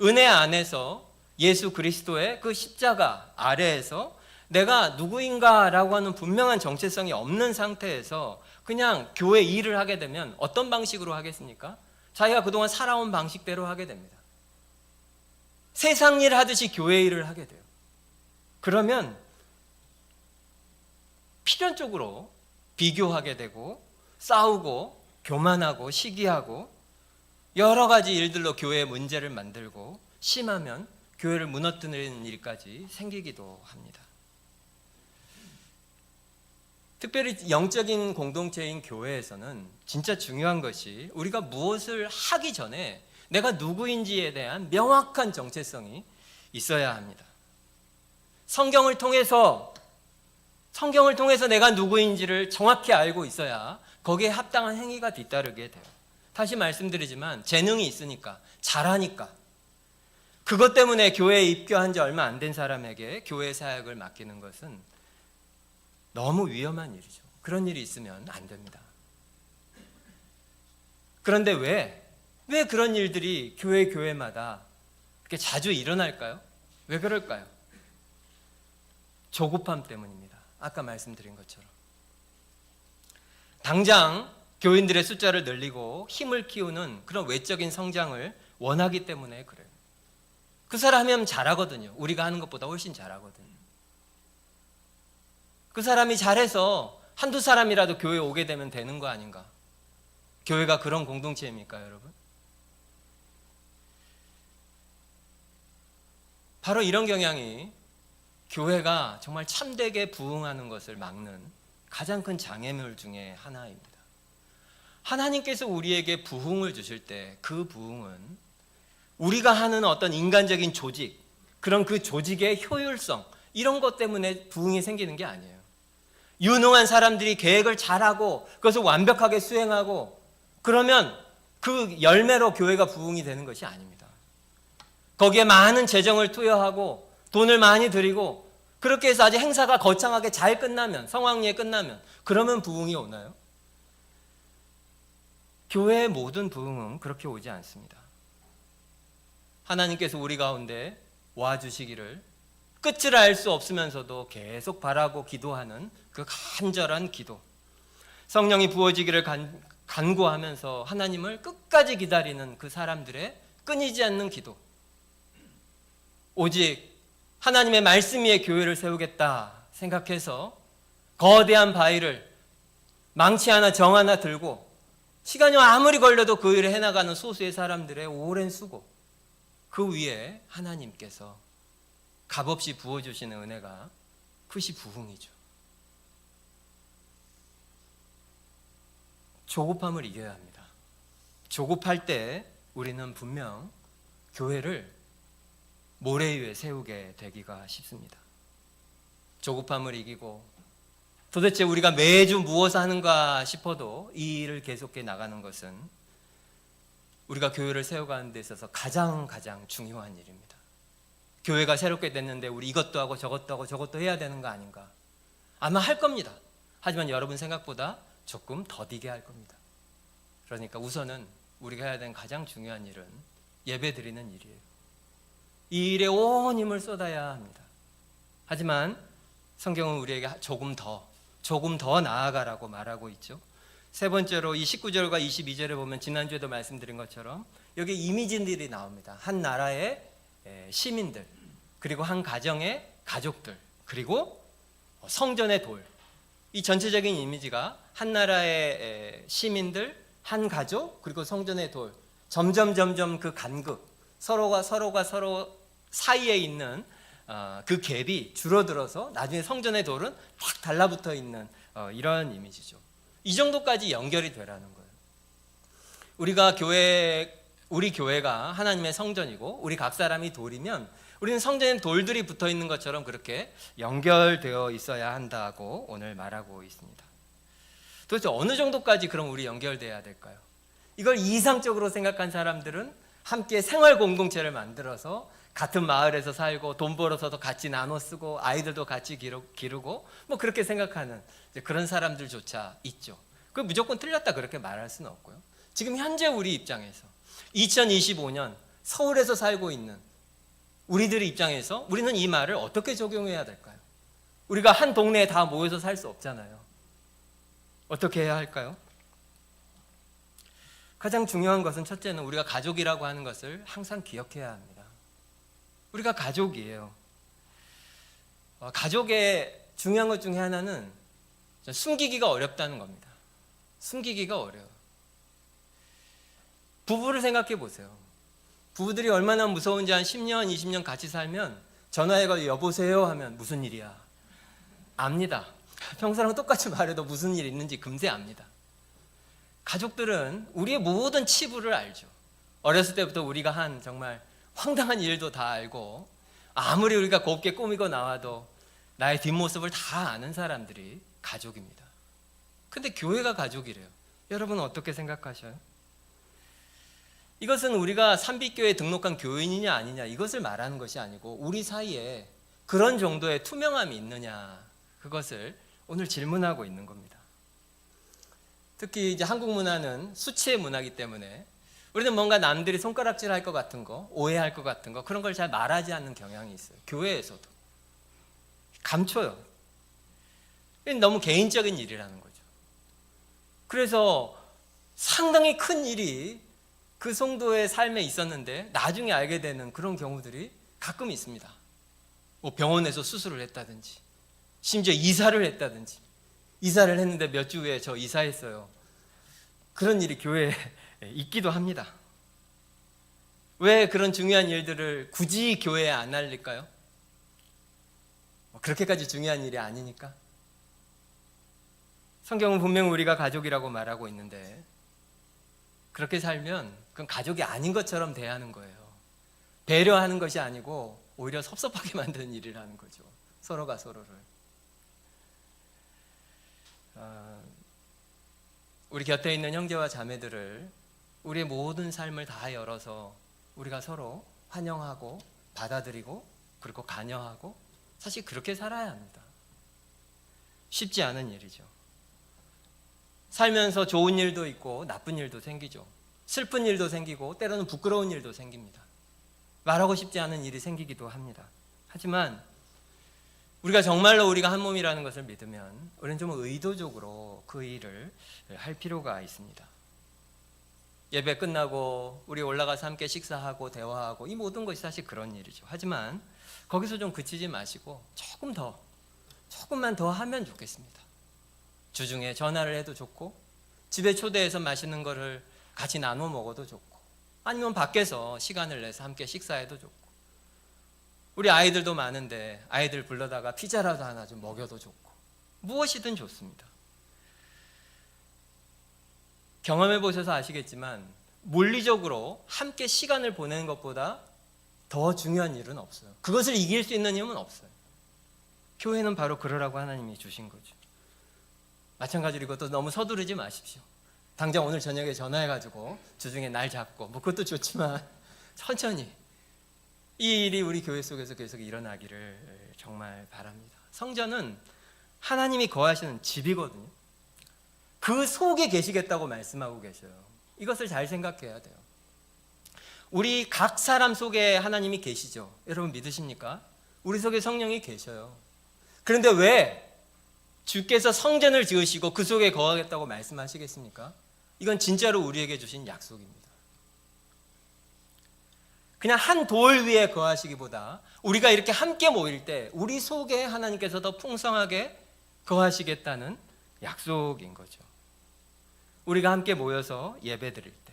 은혜 안에서 예수 그리스도의 그 십자가 아래에서 내가 누구인가라고 하는 분명한 정체성이 없는 상태에서 그냥 교회 일을 하게 되면 어떤 방식으로 하겠습니까? 자기가 그동안 살아온 방식대로 하게 됩니다. 세상 일 하듯이 교회 일을 하게 돼요. 그러면 필연적으로 비교하게 되고 싸우고 교만하고 시기하고 여러 가지 일들로 교회의 문제를 만들고, 심하면 교회를 무너뜨리는 일까지 생기기도 합니다. 특별히 영적인 공동체인 교회에서는 진짜 중요한 것이 우리가 무엇을 하기 전에 내가 누구인지에 대한 명확한 정체성이 있어야 합니다. 성경을 통해서 내가 누구인지를 정확히 알고 있어야 거기에 합당한 행위가 뒤따르게 돼요. 다시 말씀드리지만 재능이 있으니까, 잘하니까, 그것 때문에 교회에 입교한 지 얼마 안 된 사람에게 교회 사역을 맡기는 것은 너무 위험한 일이죠. 그런 일이 있으면 안 됩니다. 그런데 왜 그런 일들이 교회마다 그렇게 자주 일어날까요? 왜 그럴까요? 조급함 때문입니다. 아까 말씀드린 것처럼. 당장 교인들의 숫자를 늘리고 힘을 키우는 그런 외적인 성장을 원하기 때문에 그래요. 그 사람이 하면 잘하거든요. 우리가 하는 것보다 훨씬 잘하거든요. 그 사람이 잘해서 한두 사람이라도 교회에 오게 되면 되는 거 아닌가? 교회가 그런 공동체입니까, 여러분? 바로 이런 경향이 교회가 정말 참되게 부흥하는 것을 막는 가장 큰 장애물 중에 하나입니다. 하나님께서 우리에게 부흥을 주실 때 그 부흥은 우리가 하는 어떤 인간적인 조직, 그런 그 조직의 효율성, 이런 것 때문에 부흥이 생기는 게 아니에요. 유능한 사람들이 계획을 잘하고 그것을 완벽하게 수행하고 그러면 그 열매로 교회가 부흥이 되는 것이 아닙니다. 거기에 많은 재정을 투여하고 돈을 많이 들이고 그렇게 해서 아주 행사가 거창하게 잘 끝나면, 성황리에 끝나면, 그러면 부흥이 오나요? 교회의 모든 부흥은 그렇게 오지 않습니다. 하나님께서 우리 가운데 와주시기를 끝을 알 수 없으면서도 계속 바라고 기도하는 그 간절한 기도, 성령이 부어지기를 간구하면서 하나님을 끝까지 기다리는 그 사람들의 끊이지 않는 기도, 오직 하나님의 말씀 위에 교회를 세우겠다 생각해서 거대한 바위를 망치 하나 정 하나 들고 시간이 아무리 걸려도 그 일을 해나가는 소수의 사람들의 오랜 수고, 그 위에 하나님께서 값없이 부어주시는 은혜가 그것이 부흥이죠. 조급함을 이겨야 합니다. 조급할 때 우리는 분명 교회를 모래 위에 세우게 되기가 쉽습니다. 조급함을 이기고 도대체 우리가 매주 무엇을 하는가 싶어도 이 일을 계속해 나가는 것은 우리가 교회를 세워가는 데 있어서 가장 중요한 일입니다. 교회가 새롭게 됐는데 우리 이것도 하고 저것도 해야 되는 거 아닌가? 아마 할 겁니다. 하지만 여러분 생각보다 조금 더디게 할 겁니다. 그러니까 우선은 우리가 해야 되는 가장 중요한 일은 예배 드리는 일이에요. 이 일에 온 힘을 쏟아야 합니다. 하지만 성경은 우리에게 조금 더 나아가라고 말하고 있죠. 세 번째로 이 19절과 22절에 보면 지난주에도 말씀드린 것처럼 여기 이미지들이 나옵니다. 한 나라의 시민들, 그리고 한 가정의 가족들, 그리고 성전의 돌. 이 전체적인 이미지가 한 나라의 시민들, 한 가족, 그리고 성전의 돌. 점점 그 간극, 서로 사이에 있는 그 갭이 줄어들어서 나중에 성전의 돌은 딱 달라붙어 있는 이런 이미지죠. 이 정도까지 연결이 되라는 거예요. 우리 교회가 하나님의 성전이고 우리 각 사람이 돌이면 우리는 성전에 돌들이 붙어 있는 것처럼 그렇게 연결되어 있어야 한다고 오늘 말하고 있습니다. 도대체 어느 정도까지 그럼 우리 연결돼야 될까요? 이걸 이상적으로 생각한 사람들은 함께 생활 공동체를 만들어서 같은 마을에서 살고 돈 벌어서도 같이 나눠 쓰고 아이들도 같이 기르고 뭐 그렇게 생각하는 그런 사람들조차 있죠. 그 무조건 틀렸다 그렇게 말할 수는 없고요. 지금 현재 우리 입장에서 2025년 서울에서 살고 있는 우리들의 입장에서 우리는 이 말을 어떻게 적용해야 될까요? 우리가 한 동네에 다 모여서 살 수 없잖아요. 어떻게 해야 할까요? 가장 중요한 것은 첫째는 우리가 가족이라고 하는 것을 항상 기억해야 합니다. 우리가 가족이에요. 가족의 중요한 것 중에 하나는 숨기기가 어렵다는 겁니다. 숨기기가 어려워요. 부부를 생각해 보세요. 부부들이 얼마나 무서운지 한 10년, 20년 같이 살면 전화해서 여보세요 하면 무슨 일이야? 압니다. 평소랑 똑같이 말해도 무슨 일 있는지 금세 압니다. 가족들은 우리의 모든 치부를 알죠. 어렸을 때부터 우리가 한 정말 황당한 일도 다 알고 아무리 우리가 곱게 꾸미고 나와도 나의 뒷모습을 다 아는 사람들이 가족입니다. 근데 교회가 가족이래요. 여러분은 어떻게 생각하셔요? 이것은 우리가 삼빛교회에 등록한 교인이냐 아니냐 이것을 말하는 것이 아니고 우리 사이에 그런 정도의 투명함이 있느냐 그것을 오늘 질문하고 있는 겁니다. 특히 이제 한국 문화는 수치의 문화이기 때문에 우리는 뭔가 남들이 손가락질할 것 같은 거, 오해할 것 같은 거 그런 걸 잘 말하지 않는 경향이 있어요. 교회에서도 감춰요. 너무 개인적인 일이라는 거죠. 그래서 상당히 큰 일이 그 성도의 삶에 있었는데 나중에 알게 되는 그런 경우들이 가끔 있습니다. 뭐 병원에서 수술을 했다든지 심지어 이사를 했다든지 이사를 했는데 몇 주 후에 저 이사했어요. 그런 일이 교회에 있기도 합니다. 왜 그런 중요한 일들을 굳이 교회에 안 알릴까요? 그렇게까지 중요한 일이 아니니까. 성경은 분명 우리가 가족이라고 말하고 있는데 그렇게 살면 그건 가족이 아닌 것처럼 대하는 거예요. 배려하는 것이 아니고 오히려 섭섭하게 만드는 일이라는 거죠. 서로가 서로를. 우리 곁에 있는 형제와 자매들을 우리의 모든 삶을 다 열어서 우리가 서로 환영하고 받아들이고 그리고 관여하고 사실 그렇게 살아야 합니다. 쉽지 않은 일이죠. 살면서 좋은 일도 있고 나쁜 일도 생기죠. 슬픈 일도 생기고 때로는 부끄러운 일도 생깁니다. 말하고 싶지 않은 일이 생기기도 합니다. 하지만 우리가 정말로 우리가 한 몸이라는 것을 믿으면 우리는 좀 의도적으로 그 일을 할 필요가 있습니다. 예배 끝나고 우리 올라가서 함께 식사하고 대화하고 이 모든 것이 사실 그런 일이죠. 하지만 거기서 좀 그치지 마시고 조금만 더 하면 좋겠습니다. 주중에 전화를 해도 좋고 집에 초대해서 맛있는 거를 같이 나눠 먹어도 좋고 아니면 밖에서 시간을 내서 함께 식사해도 좋고 우리 아이들도 많은데 아이들 불러다가 피자라도 하나 좀 먹여도 좋고 무엇이든 좋습니다. 경험해 보셔서 아시겠지만 물리적으로 함께 시간을 보내는 것보다 더 중요한 일은 없어요. 그것을 이길 수 있는 힘은 없어요. 교회는 바로 그러라고 하나님이 주신 거죠. 마찬가지로 이것도 너무 서두르지 마십시오. 당장 오늘 저녁에 전화해가지고 주중에 날 잡고 뭐 그것도 좋지만 천천히 이 일이 우리 교회 속에서 계속 일어나기를 정말 바랍니다. 성전은 하나님이 거하시는 집이거든요. 그 속에 계시겠다고 말씀하고 계셔요. 이것을 잘 생각해야 돼요. 우리 각 사람 속에 하나님이 계시죠. 여러분 믿으십니까? 우리 속에 성령이 계셔요. 그런데 왜 주께서 성전을 지으시고 그 속에 거하겠다고 말씀하시겠습니까? 이건 진짜로 우리에게 주신 약속입니다. 그냥 한 돌 위에 거하시기보다 우리가 이렇게 함께 모일 때 우리 속에 하나님께서 더 풍성하게 거하시겠다는 약속인 거죠. 우리가 함께 모여서 예배 드릴 때,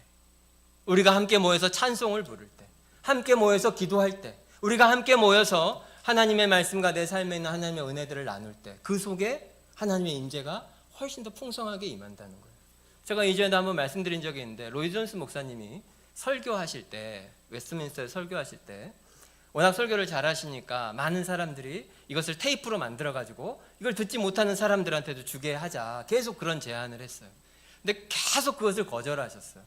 우리가 함께 모여서 찬송을 부를 때, 함께 모여서 기도할 때, 우리가 함께 모여서 하나님의 말씀과 내 삶에 있는 하나님의 은혜들을 나눌 때 그 속에 하나님의 임재가 훨씬 더 풍성하게 임한다는 거예요. 제가 이전에도 한번 말씀드린 적이 있는데 로이 존스 목사님이 설교하실 때, 웨스트민스터에 설교하실 때 워낙 설교를 잘하시니까 많은 사람들이 이것을 테이프로 만들어가지고 이걸 듣지 못하는 사람들한테도 주게 하자, 계속 그런 제안을 했어요. 근데 계속 그것을 거절하셨어요.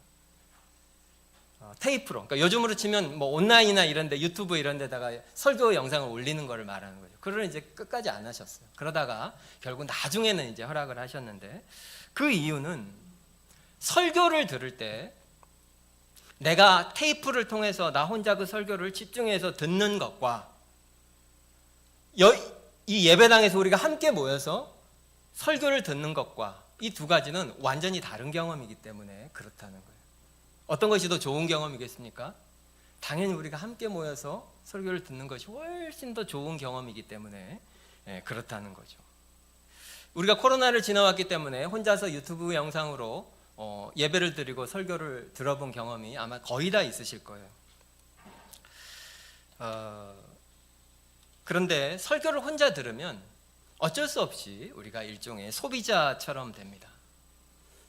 테이프로, 그러니까 요즘으로 치면 뭐 온라인이나 이런데, 유튜브 이런 데다가 설교 영상을 올리는 거를 말하는 거죠. 그걸 이제 끝까지 안 하셨어요. 그러다가 결국 나중에는 이제 허락을 하셨는데, 그 이유는 설교를 들을 때 내가 테이프를 통해서 나 혼자 그 설교를 집중해서 듣는 것과 이 예배당에서 우리가 함께 모여서 설교를 듣는 것과 이 두 가지는 완전히 다른 경험이기 때문에 그렇다는 거예요. 어떤 것이 더 좋은 경험이겠습니까? 당연히 우리가 함께 모여서 설교를 듣는 것이 훨씬 더 좋은 경험이기 때문에 그렇다는 거죠. 우리가 코로나를 지나왔기 때문에 혼자서 유튜브 영상으로 예배를 드리고 설교를 들어본 경험이 아마 거의 다 있으실 거예요. 그런데 설교를 혼자 들으면 어쩔 수 없이 우리가 일종의 소비자처럼 됩니다.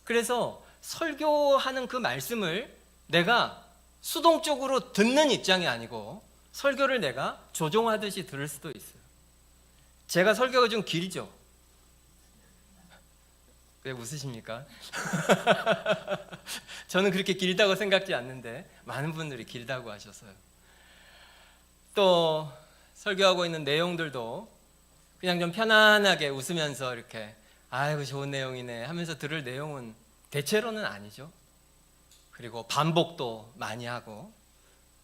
그래서 설교하는 그 말씀을 내가 수동적으로 듣는 입장이 아니고 설교를 내가 조종하듯이 들을 수도 있어요. 제가 설교가 좀 길죠? 왜 웃으십니까? 저는 그렇게 길다고 생각지 않는데 많은 분들이 길다고 하셨어요. 또 설교하고 있는 내용들도 그냥 좀 편안하게 웃으면서 이렇게 아이고 좋은 내용이네 하면서 들을 내용은 대체로는 아니죠. 그리고 반복도 많이 하고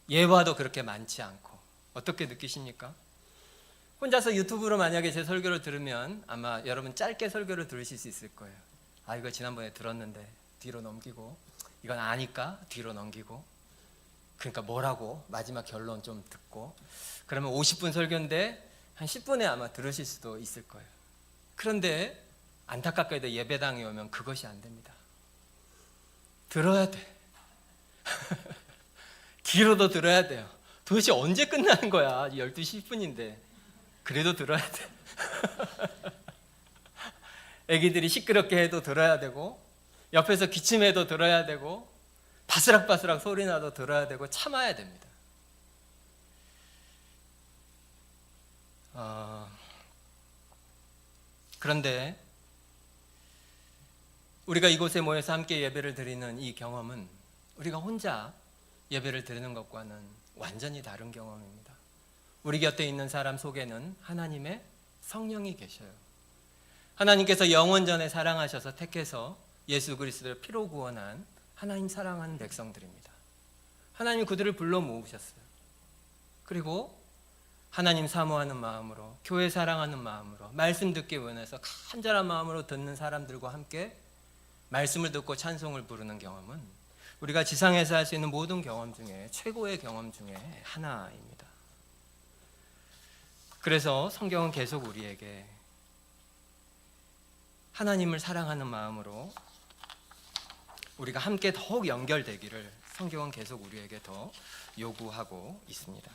예화도 그렇게 많지 않고. 어떻게 느끼십니까? 혼자서 유튜브로 만약에 제 설교를 들으면 아마 여러분 짧게 설교를 들으실 수 있을 거예요. 아 이거 지난번에 들었는데 뒤로 넘기고, 이건 아니까 뒤로 넘기고, 그러니까 뭐라고 마지막 결론 좀 듣고, 그러면 50분 설교인데 한 10분에 아마 들으실 수도 있을 거예요. 그런데 안타깝게도 예배당에 오면 그것이 안 됩니다. 들어야 돼. 길어도 들어야 돼요. 도대체 언제 끝나는 거야? 12시 10분인데 그래도 들어야 돼. 애기들이 시끄럽게 해도 들어야 되고, 옆에서 기침해도 들어야 되고, 바스락바스락 소리 나도 들어야 되고, 참아야 됩니다. 그런데 우리가 이곳에 모여서 함께 예배를 드리는 이 경험은 우리가 혼자 예배를 드리는 것과는 완전히 다른 경험입니다. 우리 곁에 있는 사람 속에는 하나님의 성령이 계셔요. 하나님께서 영원전에 사랑하셔서 택해서 예수 그리스도의 피로 구원한 하나님 사랑하는 백성들입니다. 하나님 그들을 불러 모으셨어요. 그리고 하나님 사모하는 마음으로, 교회 사랑하는 마음으로, 말씀 듣기 원해서 간절한 마음으로 듣는 사람들과 함께 말씀을 듣고 찬송을 부르는 경험은 우리가 지상에서 할 수 있는 모든 경험 중에 최고의 경험 중에 하나입니다. 그래서 성경은 계속 우리에게 하나님을 사랑하는 마음으로 우리가 함께 더욱 연결되기를 성경은 계속 우리에게 더 요구하고 있습니다.